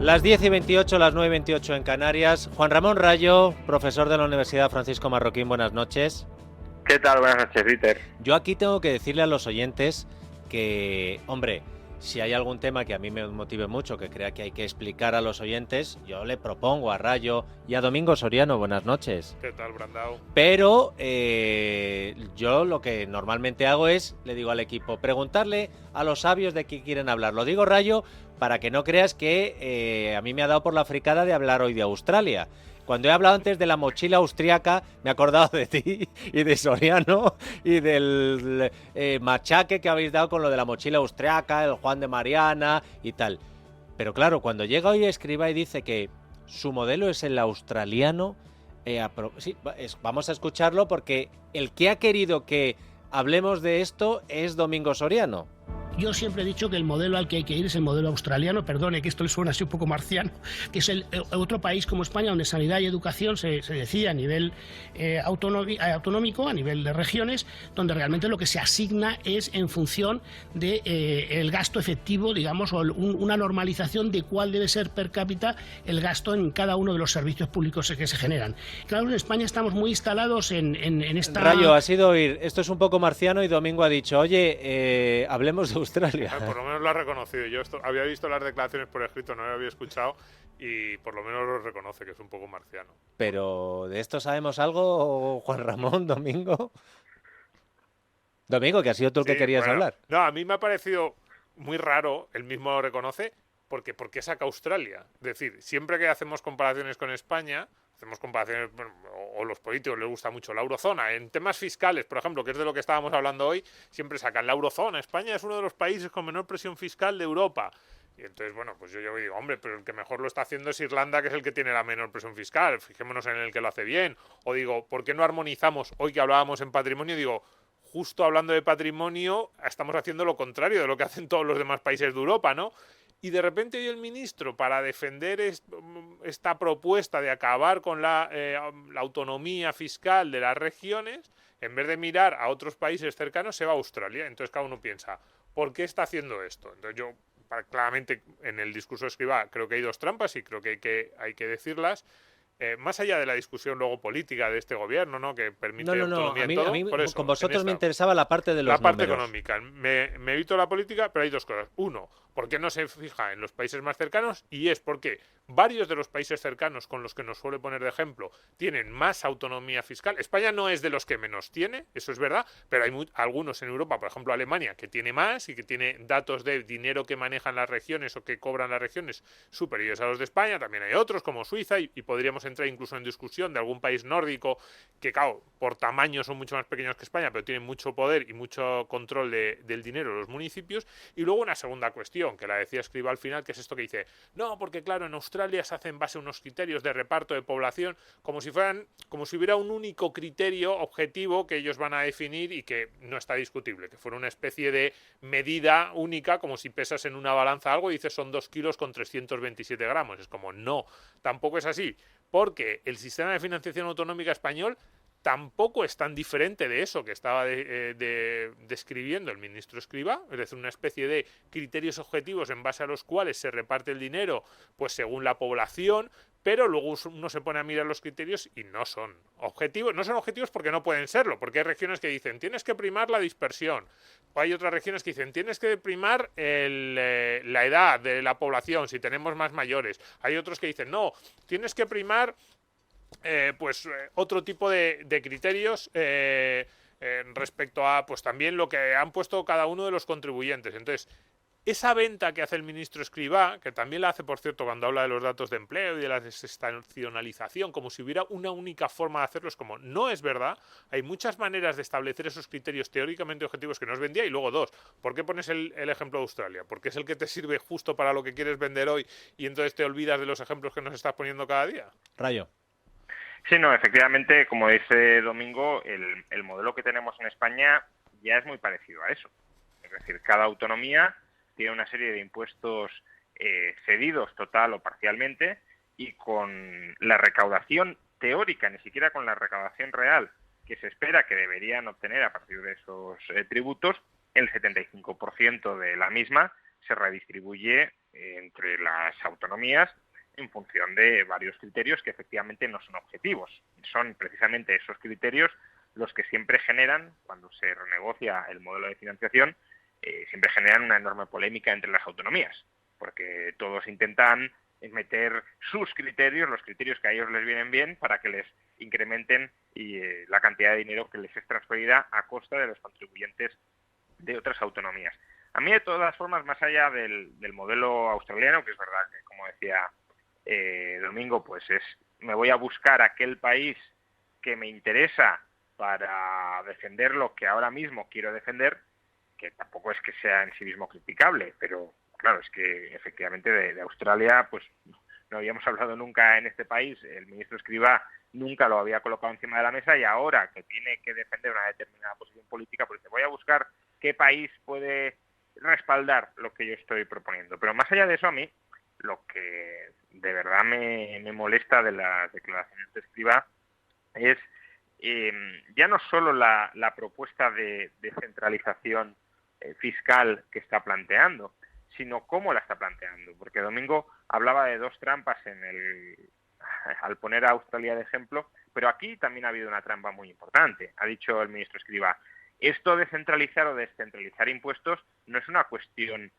Las 10:28, las 9:28 en Canarias. Juan Ramón Rayo, profesor de la Universidad Francisco Marroquín, buenas noches. ¿Qué tal? Buenas noches, Peter. Yo aquí tengo que decirle a los oyentes que, hombre, si hay algún tema que a mí me motive mucho, que crea que hay que explicar a los oyentes, yo le propongo a Rayo y a Domingo Soriano, buenas noches. ¿Qué tal, Brandao? Pero yo lo que normalmente hago es, le digo al equipo, preguntarle a los sabios de qué quieren hablar. Lo digo, Rayo, para que no creas que a mí me ha dado por la fricada de hablar hoy de Australia. Cuando he hablado antes de la mochila austriaca, me he acordado de ti y de Soriano y del machaque que habéis dado con lo de la mochila austriaca, el Juan de Mariana y tal. Pero claro, cuando llega hoy Escrivá y dice que su modelo es el australiano, sí, vamos a escucharlo porque el que ha querido que hablemos de esto es Domingo Soriano. Yo siempre he dicho que el modelo al que hay que ir es el modelo australiano, perdone que esto le suena así un poco marciano, que es el otro país como España donde sanidad y educación se decide a nivel autonómico, a nivel de regiones, donde realmente lo que se asigna es en función de el gasto efectivo, digamos, o una normalización de cuál debe ser per cápita el gasto en cada uno de los servicios públicos que se generan. Claro, en España estamos muy instalados en esta... Rayo, ha sido oír, esto es un poco marciano y Domingo ha dicho, oye, hablemos de Australia. Por lo menos lo ha reconocido. Yo había visto las declaraciones por escrito, no lo había escuchado y por lo menos lo reconoce, que es un poco marciano. Pero ¿de esto sabemos algo, Juan Ramón, Domingo? Domingo, que ha sido tú el que querías hablar. No, a mí me ha parecido muy raro, él mismo lo reconoce, porque ¿por qué saca Australia? Es decir, siempre que hacemos comparaciones con España, hacemos comparaciones, bueno, o los políticos les gusta mucho la eurozona. En temas fiscales, por ejemplo, que es de lo que estábamos hablando hoy, siempre sacan la eurozona. España es uno de los países con menor presión fiscal de Europa. Y entonces, bueno, pues yo digo, hombre, pero el que mejor lo está haciendo es Irlanda, que es el que tiene la menor presión fiscal. Fijémonos en el que lo hace bien. O digo, ¿por qué no armonizamos? Hoy que hablábamos en patrimonio, digo, justo hablando de patrimonio, estamos haciendo lo contrario de lo que hacen todos los demás países de Europa, ¿no? Y de repente hoy el ministro, para defender esta propuesta de acabar con la autonomía fiscal de las regiones, en vez de mirar a otros países cercanos, se va a Australia. Entonces cada uno piensa, ¿por qué está haciendo esto? Entonces yo, claramente, en el discurso de Escrivá, creo que hay dos trampas y creo que hay que decirlas. Más allá de la discusión luego política de este gobierno, ¿no? Que permite autonomía en todo. A mí por eso, con vosotros me interesaba la parte de los números. La parte económica. Me evito la política, pero hay dos cosas. Uno, ¿por qué no se fija en los países más cercanos? Y es porque varios de los países cercanos con los que nos suele poner de ejemplo tienen más autonomía fiscal. España no es de los que menos tiene, eso es verdad, pero hay algunos en Europa, por ejemplo Alemania, que tiene más y que tiene datos de dinero que manejan las regiones o que cobran las regiones superiores a los de España. También hay otros como Suiza y podríamos entrar incluso en discusión de algún país nórdico que, claro, por tamaño son mucho más pequeños que España, pero tienen mucho poder y mucho control del dinero de los municipios. Y luego una segunda cuestión, que la decía Escrivá al final, que es esto que dice, no, porque claro, en Australia se hace en base a unos criterios de reparto de población, como si hubiera un único criterio objetivo que ellos van a definir y que no está discutible, que fuera una especie de medida única, como si pesas en una balanza algo y dices son 2 kilos con 327 gramos. Es como, no, tampoco es así, porque el sistema de financiación autonómica español tampoco es tan diferente de eso que estaba describiendo el ministro Escrivá, es decir, una especie de criterios objetivos en base a los cuales se reparte el dinero pues según la población, pero luego uno se pone a mirar los criterios y no son objetivos. No son objetivos porque no pueden serlo, porque hay regiones que dicen tienes que primar la dispersión, o hay otras regiones que dicen tienes que primar la edad de la población si tenemos más mayores, hay otros que dicen no, tienes que primar otro tipo de criterios respecto a pues también lo que han puesto cada uno de los contribuyentes. Entonces, esa venta que hace el ministro Escrivá, que también la hace, por cierto, cuando habla de los datos de empleo y de la desestacionalización, como si hubiera una única forma de hacerlo, es como, no es verdad, hay muchas maneras de establecer esos criterios teóricamente objetivos que nos vendía, y luego dos, ¿por qué pones el ejemplo de Australia? Porque es el que te sirve justo para lo que quieres vender hoy y entonces te olvidas de los ejemplos que nos estás poniendo cada día. Rayo. Sí, no, efectivamente, como dice Domingo, el modelo que tenemos en España ya es muy parecido a eso. Es decir, cada autonomía tiene una serie de impuestos cedidos total o parcialmente y con la recaudación teórica, ni siquiera con la recaudación real que se espera que deberían obtener a partir de esos tributos, el 75% de la misma se redistribuye entre las autonomías en función de varios criterios que efectivamente no son objetivos. Son precisamente esos criterios los que siempre generan, cuando se renegocia el modelo de financiación, siempre generan una enorme polémica entre las autonomías, porque todos intentan meter sus criterios, los criterios que a ellos les vienen bien, para que les incrementen la cantidad de dinero que les es transferida a costa de los contribuyentes de otras autonomías. A mí, de todas formas, más allá del modelo australiano, que es verdad que, como decía Domingo, pues me voy a buscar aquel país que me interesa para defender lo que ahora mismo quiero defender, que tampoco es que sea en sí mismo criticable, pero claro, es que efectivamente de Australia pues no habíamos hablado nunca en este país, el ministro Escrivá nunca lo había colocado encima de la mesa, y ahora que tiene que defender una determinada posición política, pues voy a buscar qué país puede respaldar lo que yo estoy proponiendo. Pero más allá de eso, a mí lo que de verdad me molesta de las declaraciones de Escrivá es ya no solo la propuesta de descentralización fiscal que está planteando, sino cómo la está planteando. Porque Domingo hablaba de dos trampas al poner a Australia de ejemplo, pero aquí también ha habido una trampa muy importante. Ha dicho el ministro Escrivá, esto de centralizar o descentralizar impuestos no es una cuestión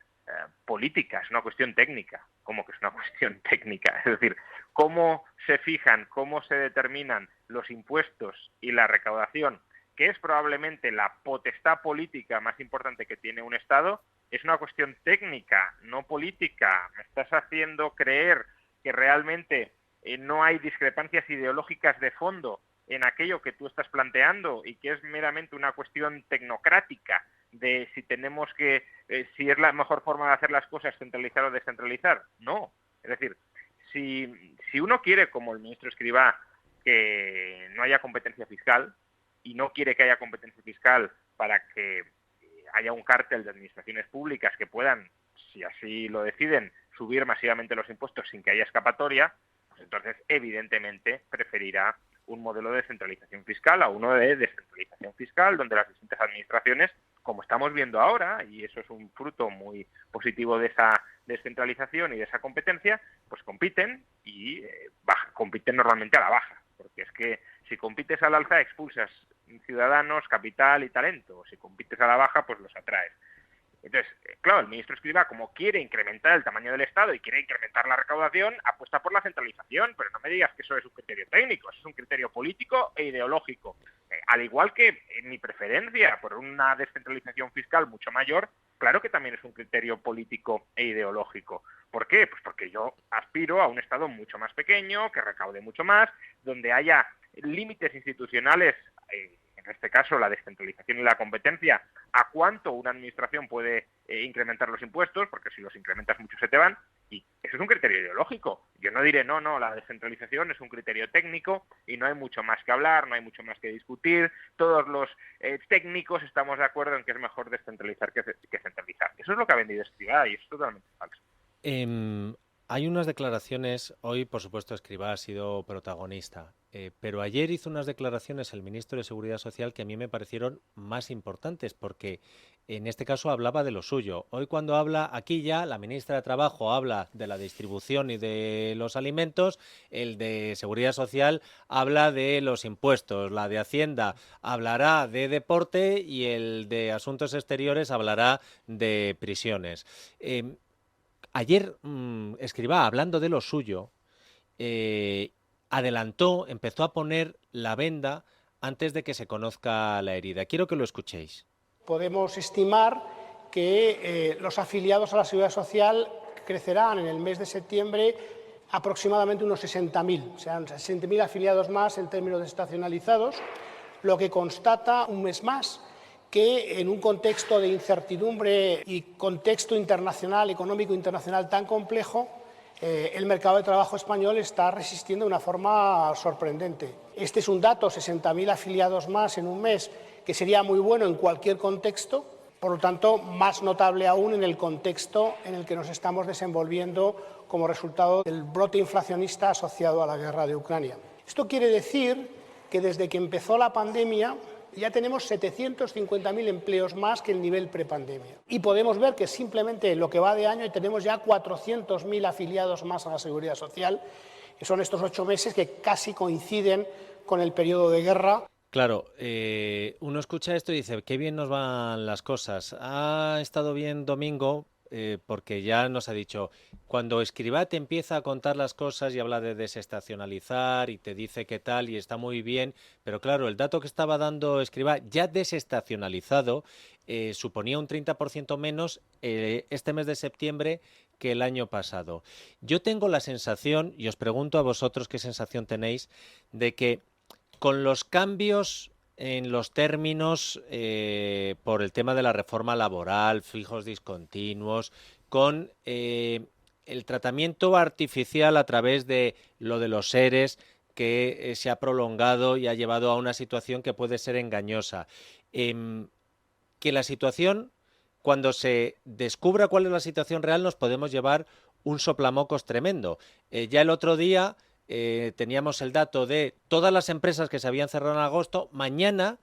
política, es una cuestión técnica. ¿Cómo que es una cuestión técnica? Es decir, cómo se fijan, cómo se determinan los impuestos y la recaudación, que es probablemente la potestad política más importante que tiene un Estado, es una cuestión técnica, no política. Me estás haciendo creer que realmente no hay discrepancias ideológicas de fondo en aquello que tú estás planteando y que es meramente una cuestión tecnocrática de si tenemos que, si es la mejor forma de hacer las cosas, centralizar o descentralizar. No. Es decir, si uno quiere, como el ministro Escrivá, que no haya competencia fiscal, y no quiere que haya competencia fiscal para que haya un cártel de administraciones públicas que puedan, si así lo deciden, subir masivamente los impuestos sin que haya escapatoria, pues entonces evidentemente preferirá un modelo de centralización fiscal a uno de descentralización fiscal, donde las distintas administraciones, como estamos viendo ahora, y eso es un fruto muy positivo de esa descentralización y de esa competencia, pues compiten y compiten normalmente a la baja, porque es que si compites al alza expulsas ciudadanos, capital y talento, si compites a la baja pues los atraes. Entonces, claro, el ministro Escrivá, como quiere incrementar el tamaño del Estado y quiere incrementar la recaudación, apuesta por la centralización, pero no me digas que eso es un criterio técnico, eso es un criterio político e ideológico. Al igual que en mi preferencia por una descentralización fiscal mucho mayor, claro que también es un criterio político e ideológico. ¿Por qué? Pues porque yo aspiro a un Estado mucho más pequeño, que recaude mucho más, donde haya límites institucionales, en este caso la descentralización y la competencia, a cuánto una administración puede incrementar los impuestos, porque si los incrementas mucho se te van, y eso es un criterio ideológico. Yo no diré, no, la descentralización es un criterio técnico y no hay mucho más que hablar, no hay mucho más que discutir, todos los técnicos estamos de acuerdo en que es mejor descentralizar que centralizar. Eso es lo que ha vendido Escrivá y es totalmente falso. Hay unas declaraciones, hoy por supuesto Escrivá ha sido protagonista, pero ayer hizo unas declaraciones el ministro de Seguridad Social que a mí me parecieron más importantes, porque en este caso hablaba de lo suyo. Hoy cuando habla, aquí ya la ministra de Trabajo habla de la distribución y de los alimentos, el de Seguridad Social habla de los impuestos, la de Hacienda hablará de deporte y el de Asuntos Exteriores hablará de prisiones. Ayer Escrivá, hablando de lo suyo, empezó a poner la venda antes de que se conozca la herida. Quiero que lo escuchéis. Podemos estimar que los afiliados a la Seguridad Social crecerán en el mes de septiembre aproximadamente unos 60.000, o sea, 60.000 afiliados más en términos desestacionalizados, lo que constata un mes más que en un contexto de incertidumbre y contexto internacional, económico internacional tan complejo, el mercado de trabajo español está resistiendo de una forma sorprendente. Este es un dato, 60.000 afiliados más en un mes, que sería muy bueno en cualquier contexto, por lo tanto, más notable aún en el contexto en el que nos estamos desenvolviendo como resultado del brote inflacionista asociado a la guerra de Ucrania. Esto quiere decir que desde que empezó la pandemia, Ya tenemos 750.000 empleos más que el nivel prepandemia. Y podemos ver que simplemente lo que va de año tenemos ya 400.000 afiliados más a la Seguridad Social. Y son estos 8 meses que casi coinciden con el periodo de guerra. Claro, uno escucha esto y dice, qué bien nos van las cosas. Ha estado bien Domingo, porque ya nos ha dicho, cuando Escrivá te empieza a contar las cosas y habla de desestacionalizar y te dice qué tal y está muy bien, pero claro, el dato que estaba dando Escrivá ya desestacionalizado suponía un 30% menos este mes de septiembre que el año pasado. Yo tengo la sensación, y os pregunto a vosotros qué sensación tenéis, de que con los cambios en los términos por el tema de la reforma laboral, fijos discontinuos, con el tratamiento artificial a través de lo de los ERES que se ha prolongado y ha llevado a una situación que puede ser engañosa. Que la situación, cuando se descubra cuál es la situación real, nos podemos llevar un soplamocos tremendo. Ya el otro día teníamos el dato de todas las empresas que se habían cerrado en agosto. Mañana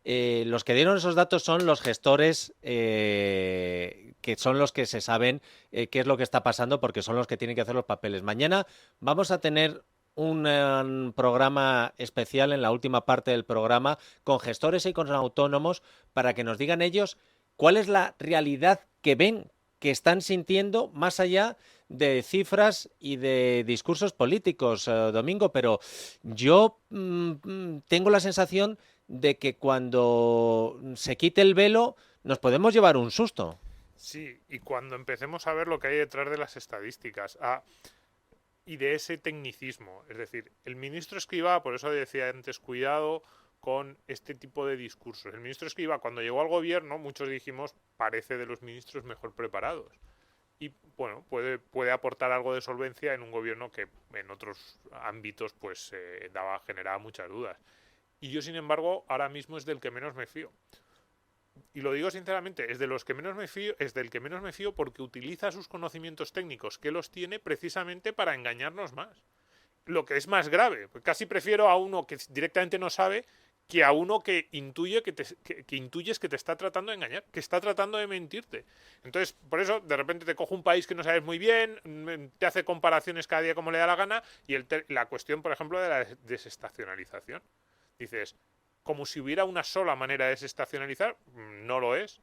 los que dieron esos datos son los gestores, que son los que se saben qué es lo que está pasando, porque son los que tienen que hacer los papeles. Mañana vamos a tener un programa especial en la última parte del programa con gestores y con autónomos para que nos digan ellos cuál es la realidad que ven, que están sintiendo, más allá de cifras y de discursos políticos, Domingo, pero yo tengo la sensación de que cuando se quite el velo nos podemos llevar un susto. Sí, y cuando empecemos a ver lo que hay detrás de las estadísticas y de ese tecnicismo, es decir, el ministro Escrivá, por eso decía antes, cuidado con este tipo de discursos. El ministro Escrivá, cuando llegó al gobierno, muchos dijimos, parece de los ministros mejor preparados. Y bueno, puede aportar algo de solvencia en un gobierno que en otros ámbitos pues generaba muchas dudas. Y yo, sin embargo, ahora mismo es del que menos me fío. Y lo digo sinceramente, es de los que menos me fío, es del que menos me fío porque utiliza sus conocimientos técnicos, que los tiene precisamente para engañarnos más. Lo que es más grave, casi prefiero a uno que directamente no sabe que a uno que intuye que intuyes que te está tratando de engañar, que está tratando de mentirte. Entonces, por eso, de repente te coge un país que no sabes muy bien, te hace comparaciones cada día como le da la gana, y la cuestión, por ejemplo, de la desestacionalización. Dices, como si hubiera una sola manera de desestacionalizar, no lo es.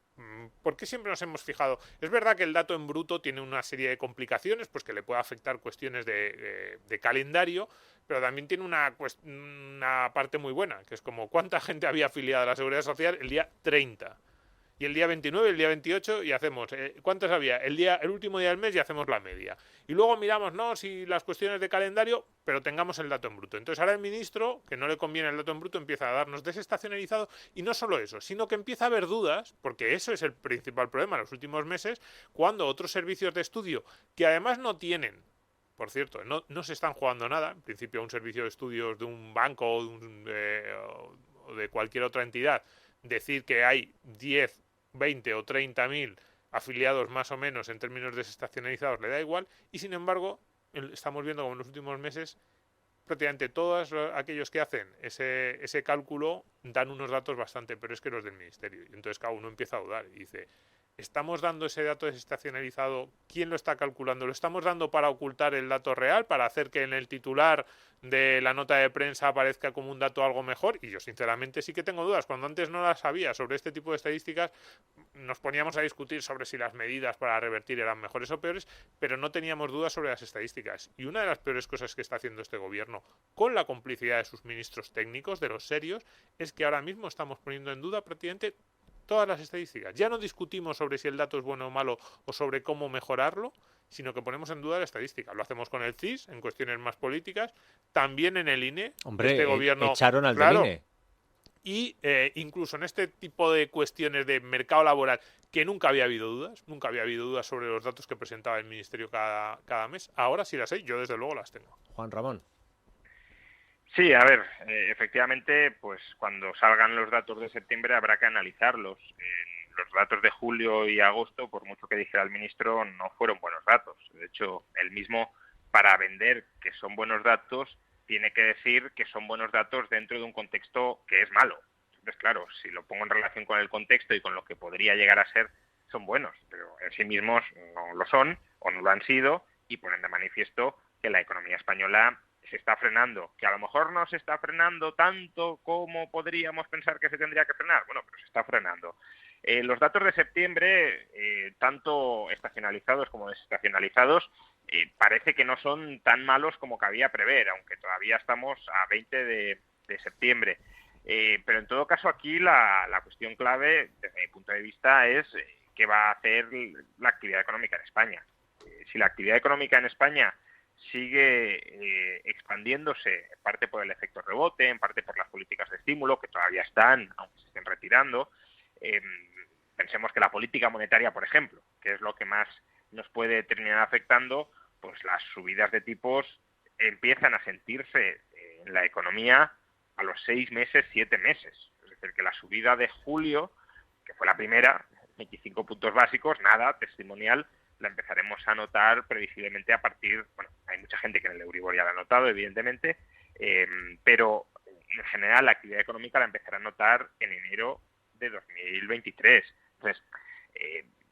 ¿Por qué siempre nos hemos fijado? Es verdad que el dato en bruto tiene una serie de complicaciones, pues que le puede afectar cuestiones de calendario, pero también tiene una parte muy buena, que es como cuánta gente había afiliado a la Seguridad Social el día 30. Y el día 29, el día 28, y hacemos, ¿cuántas había? El último día del mes y hacemos la media. Y luego miramos, no, si las cuestiones de calendario, pero tengamos el dato en bruto. Entonces ahora el ministro, que no le conviene el dato en bruto, empieza a darnos desestacionalizado, y no solo eso, sino que empieza a haber dudas, porque eso es el principal problema en los últimos meses, cuando otros servicios de estudio, que además no tienen, por cierto, no se están jugando nada, en principio un servicio de estudios de un banco o de cualquier otra entidad, decir que hay 10, 20 o 30.000 afiliados más o menos en términos desestacionalizados le da igual, y sin embargo estamos viendo como en los últimos meses prácticamente todos aquellos que hacen ese cálculo dan unos datos bastante peores que los del ministerio, y entonces cada uno empieza a dudar y dice, ¿estamos dando ese dato desestacionalizado? ¿Quién lo está calculando? ¿Lo estamos dando para ocultar el dato real? ¿Para hacer que en el titular de la nota de prensa aparezca como un dato algo mejor? Y yo sinceramente sí que tengo dudas. Cuando antes no las sabía sobre este tipo de estadísticas, nos poníamos a discutir sobre si las medidas para revertir eran mejores o peores, pero no teníamos dudas sobre las estadísticas. Y una de las peores cosas que está haciendo este gobierno, con la complicidad de sus ministros técnicos, de los serios, es que ahora mismo estamos poniendo en duda prácticamente todas las estadísticas. Ya no discutimos sobre si el dato es bueno o malo o sobre cómo mejorarlo, sino que ponemos en duda la estadística. Lo hacemos con el CIS, en cuestiones más políticas, también en el INE. Hombre, este gobierno, echaron al claro, del INE. Y incluso en este tipo de cuestiones de mercado laboral, que nunca había habido dudas sobre los datos que presentaba el Ministerio cada mes. Ahora sí las hay, yo desde luego las tengo. Juan Ramón. Sí, a ver, efectivamente, pues cuando salgan los datos de septiembre habrá que analizarlos. Los datos de julio y agosto, por mucho que dijera el ministro, no fueron buenos datos. De hecho, él mismo, para vender que son buenos datos, tiene que decir que son buenos datos dentro de un contexto que es malo. Entonces, claro, si lo pongo en relación con el contexto y con lo que podría llegar a ser, son buenos, pero en sí mismos no lo son o no lo han sido y ponen de manifiesto que la economía española se está frenando, que a lo mejor no se está frenando tanto como podríamos pensar que se tendría que frenar, bueno, pero se está frenando. Los datos de septiembre, tanto estacionalizados como desestacionalizados, parece que no son tan malos como cabía prever, aunque todavía estamos a 20 de septiembre. Pero en todo caso aquí la cuestión clave, desde mi punto de vista, es qué va a hacer la actividad económica en España. Si la actividad económica en España sigue expandiéndose, en parte por el efecto rebote, en parte por las políticas de estímulo, que todavía están, aunque se estén retirando, pensemos que la política monetaria, por ejemplo, que es lo que más nos puede terminar afectando, pues las subidas de tipos empiezan a sentirse en la economía a los 6 meses, 7 meses. Es decir, que la subida de julio, que fue la primera, 25 puntos básicos, nada, testimonial, la empezaremos a notar previsiblemente a partir, bueno, hay mucha gente que en el Euribor ya la ha notado, evidentemente, pero en general la actividad económica la empezará a notar en enero de 2023. Entonces,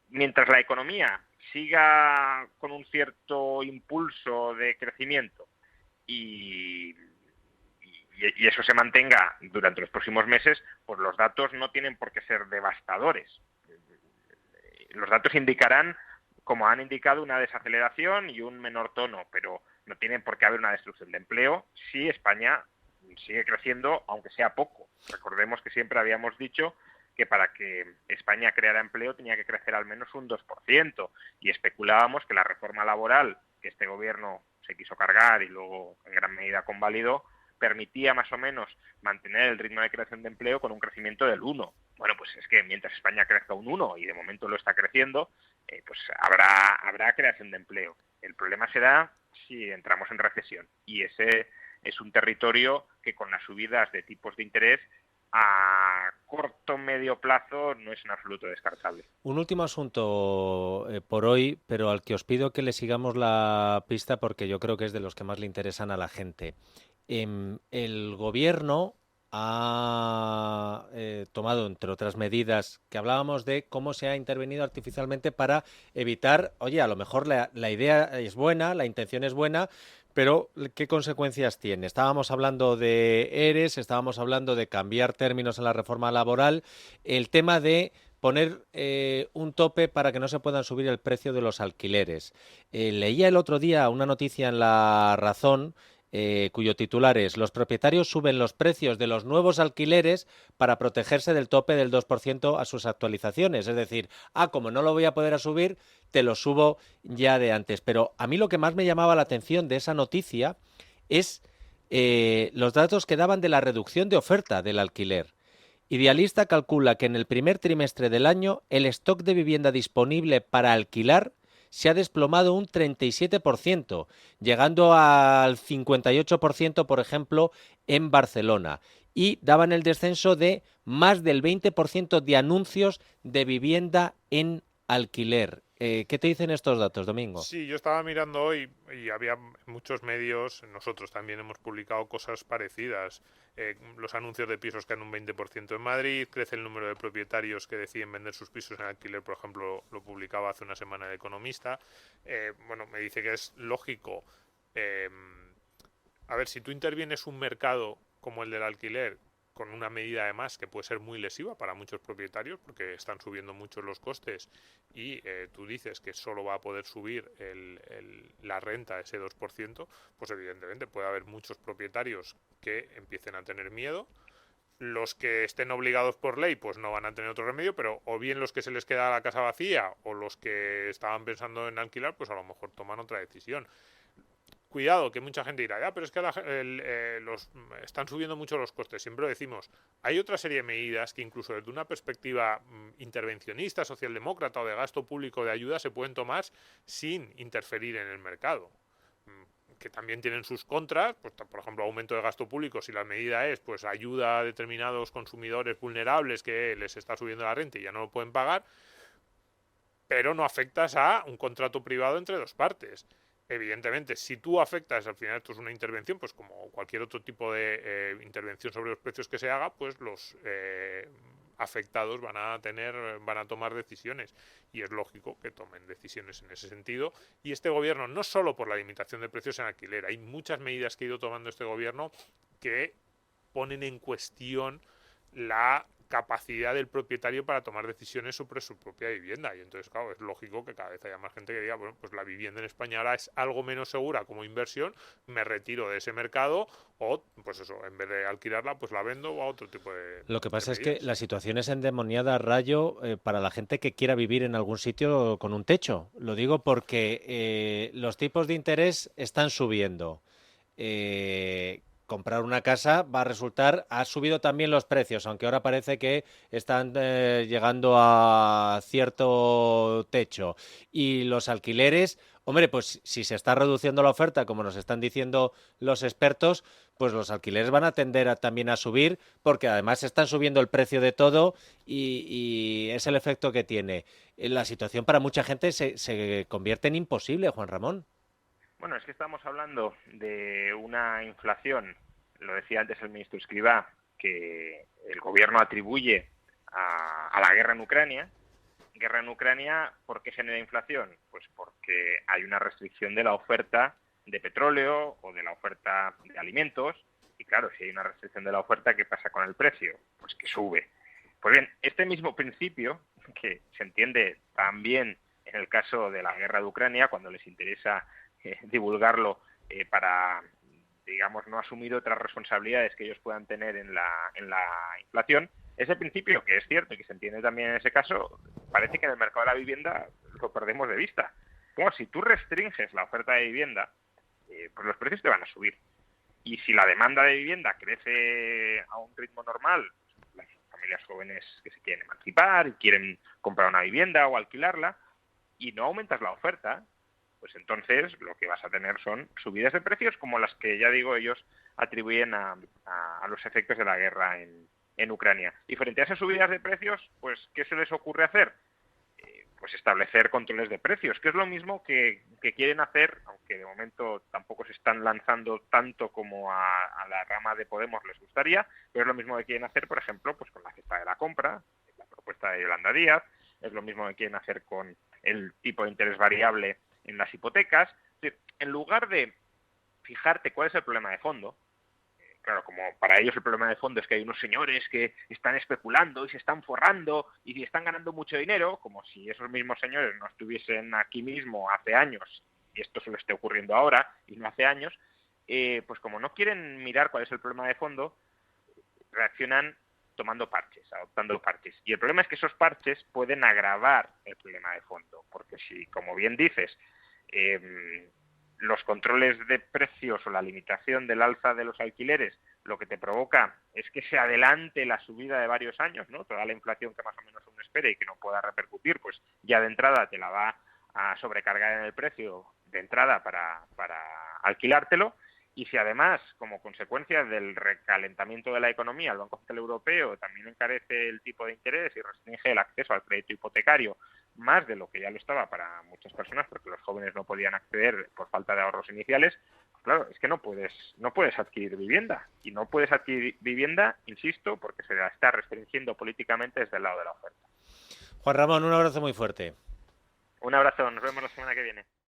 mientras la economía siga con un cierto impulso de crecimiento y eso se mantenga durante los próximos meses, pues los datos no tienen por qué ser devastadores. Los datos indicarán, como han indicado, una desaceleración y un menor tono, pero no tienen por qué haber una destrucción de empleo si España sigue creciendo, aunque sea poco. Recordemos que siempre habíamos dicho que para que España creara empleo tenía que crecer al menos un 2%, y especulábamos que la reforma laboral que este gobierno se quiso cargar y luego en gran medida convalidó, permitía más o menos mantener el ritmo de creación de empleo con un crecimiento del 1. Bueno, pues es que mientras España crezca un 1, y de momento lo está creciendo, pues habrá creación de empleo. El problema será si entramos en recesión, y ese es un territorio que con las subidas de tipos de interés a corto medio plazo no es en absoluto descartable. Un último asunto por hoy, pero al que os pido que le sigamos la pista porque yo creo que es de los que más le interesan a la gente. El gobierno ha tomado, entre otras medidas, que hablábamos de cómo se ha intervenido artificialmente para evitar, oye, a lo mejor la idea es buena, la intención es buena, pero ¿qué consecuencias tiene? Estábamos hablando de ERES, estábamos hablando de cambiar términos en la reforma laboral, el tema de poner un tope para que no se puedan subir el precio de los alquileres. Leía el otro día una noticia en La Razón, cuyo titular es: los propietarios suben los precios de los nuevos alquileres para protegerse del tope del 2% a sus actualizaciones. Es decir, como no lo voy a poder subir, te lo subo ya de antes. Pero a mí lo que más me llamaba la atención de esa noticia es los datos que daban de la reducción de oferta del alquiler. Idealista calcula que en el primer trimestre del año el stock de vivienda disponible para alquilar se ha desplomado un 37%, llegando al 58%, por ejemplo, en Barcelona. Y daban el descenso de más del 20% de anuncios de vivienda en alquiler. ¿Qué te dicen estos datos, Domingo? Sí, yo estaba mirando hoy y había muchos medios, nosotros también hemos publicado cosas parecidas. Los anuncios de pisos caen un 20% en Madrid, crece el número de propietarios que deciden vender sus pisos en alquiler, por ejemplo, lo publicaba hace una semana El Economista. Bueno, me dice que es lógico. A ver, si tú intervienes un mercado como el del alquiler, con una medida además que puede ser muy lesiva para muchos propietarios porque están subiendo mucho los costes y tú dices que solo va a poder subir la renta ese 2%, pues evidentemente puede haber muchos propietarios que empiecen a tener miedo. Los que estén obligados por ley pues no van a tener otro remedio, pero o bien los que se les queda la casa vacía o los que estaban pensando en alquilar, pues a lo mejor toman otra decisión. Cuidado, que mucha gente dirá, pero es que están subiendo mucho los costes. Siempre lo decimos, hay otra serie de medidas que incluso desde una perspectiva intervencionista, socialdemócrata o de gasto público de ayuda se pueden tomar sin interferir en el mercado, que también tienen sus contras, pues por ejemplo aumento de gasto público, si la medida es pues ayuda a determinados consumidores vulnerables que les está subiendo la renta y ya no lo pueden pagar, pero no afectas a un contrato privado entre dos partes. evidentemente, si tú afectas, al final esto es una intervención, pues como cualquier otro tipo de intervención sobre los precios que se haga, pues los afectados van a tomar decisiones, y es lógico que tomen decisiones en ese sentido. Y este gobierno, no solo por la limitación de precios en alquiler, hay muchas medidas que ha ido tomando este gobierno que ponen en cuestión la capacidad del propietario para tomar decisiones sobre su propia vivienda. Y entonces, claro, es lógico que cada vez haya más gente que diga, bueno, pues la vivienda en España ahora es algo menos segura como inversión, me retiro de ese mercado, o pues eso, en vez de alquilarla, pues la vendo, o a otro tipo de... Lo que pasa es que medidas. la situación es endemoniada, Rayo, para la gente que quiera vivir en algún sitio con un techo. Lo digo porque los tipos de interés están subiendo. Comprar una casa va a resultar, ha subido también los precios, aunque ahora parece que están llegando a cierto techo. Y los alquileres, hombre, pues si se está reduciendo la oferta, como nos están diciendo los expertos, pues los alquileres van a tender también a subir, porque además están subiendo el precio de todo y es el efecto que tiene. La situación para mucha gente se convierte en imposible, Juan Ramón. Bueno, es que estamos hablando de una inflación, lo decía antes el ministro Escrivá, que el gobierno atribuye a la guerra en Ucrania. Guerra en Ucrania, ¿por qué genera inflación? Pues porque hay una restricción de la oferta de petróleo o de la oferta de alimentos. Y claro, si hay una restricción de la oferta, ¿qué pasa con el precio? Pues que sube. Pues bien, este mismo principio, que se entiende también en el caso de la guerra de Ucrania, cuando les interesa divulgarlo para, digamos, no asumir otras responsabilidades que ellos puedan tener en la inflación, ese principio, que es cierto y que se entiende también en ese caso, parece que en el mercado de la vivienda lo perdemos de vista. Como si tú restringes la oferta de vivienda, pues los precios te van a subir. Y si la demanda de vivienda crece a un ritmo normal, las familias jóvenes que se quieren emancipar y quieren comprar una vivienda o alquilarla, y no aumentas la oferta, pues entonces lo que vas a tener son subidas de precios como las que, ya digo, ellos atribuyen a los efectos de la guerra en Ucrania. Y frente a esas subidas de precios, pues, ¿qué se les ocurre hacer? Pues establecer controles de precios, que es lo mismo que quieren hacer, aunque de momento tampoco se están lanzando tanto como a la rama de Podemos les gustaría, pero es lo mismo que quieren hacer, por ejemplo, pues con la cesta de la compra, la propuesta de Yolanda Díaz, es lo mismo que quieren hacer con el tipo de interés variable en las hipotecas. Es decir, en lugar de fijarte cuál es el problema de fondo, claro, como para ellos el problema de fondo es que hay unos señores que están especulando y se están forrando y están ganando mucho dinero, como si esos mismos señores no estuviesen aquí mismo hace años y esto solo esté ocurriendo ahora y no hace años, pues como no quieren mirar cuál es el problema de fondo, reaccionan tomando parches, adoptando parches. Y el problema es que esos parches pueden agravar el problema de fondo, porque si, como bien dices, los controles de precios o la limitación del alza de los alquileres lo que te provoca es que se adelante la subida de varios años, ¿no? Toda la inflación que más o menos uno espera y que no pueda repercutir, pues ya de entrada te la va a sobrecargar en el precio de entrada para alquilártelo. Y si además, como consecuencia del recalentamiento de la economía, el Banco Central Europeo también encarece el tipo de interés y restringe el acceso al crédito hipotecario más de lo que ya lo estaba para muchas personas, porque los jóvenes no podían acceder por falta de ahorros iniciales, pues claro, es que no puedes adquirir vivienda. Y no puedes adquirir vivienda, insisto, porque se la está restringiendo políticamente desde el lado de la oferta. Juan Ramón, un abrazo muy fuerte. Un abrazo, nos vemos la semana que viene.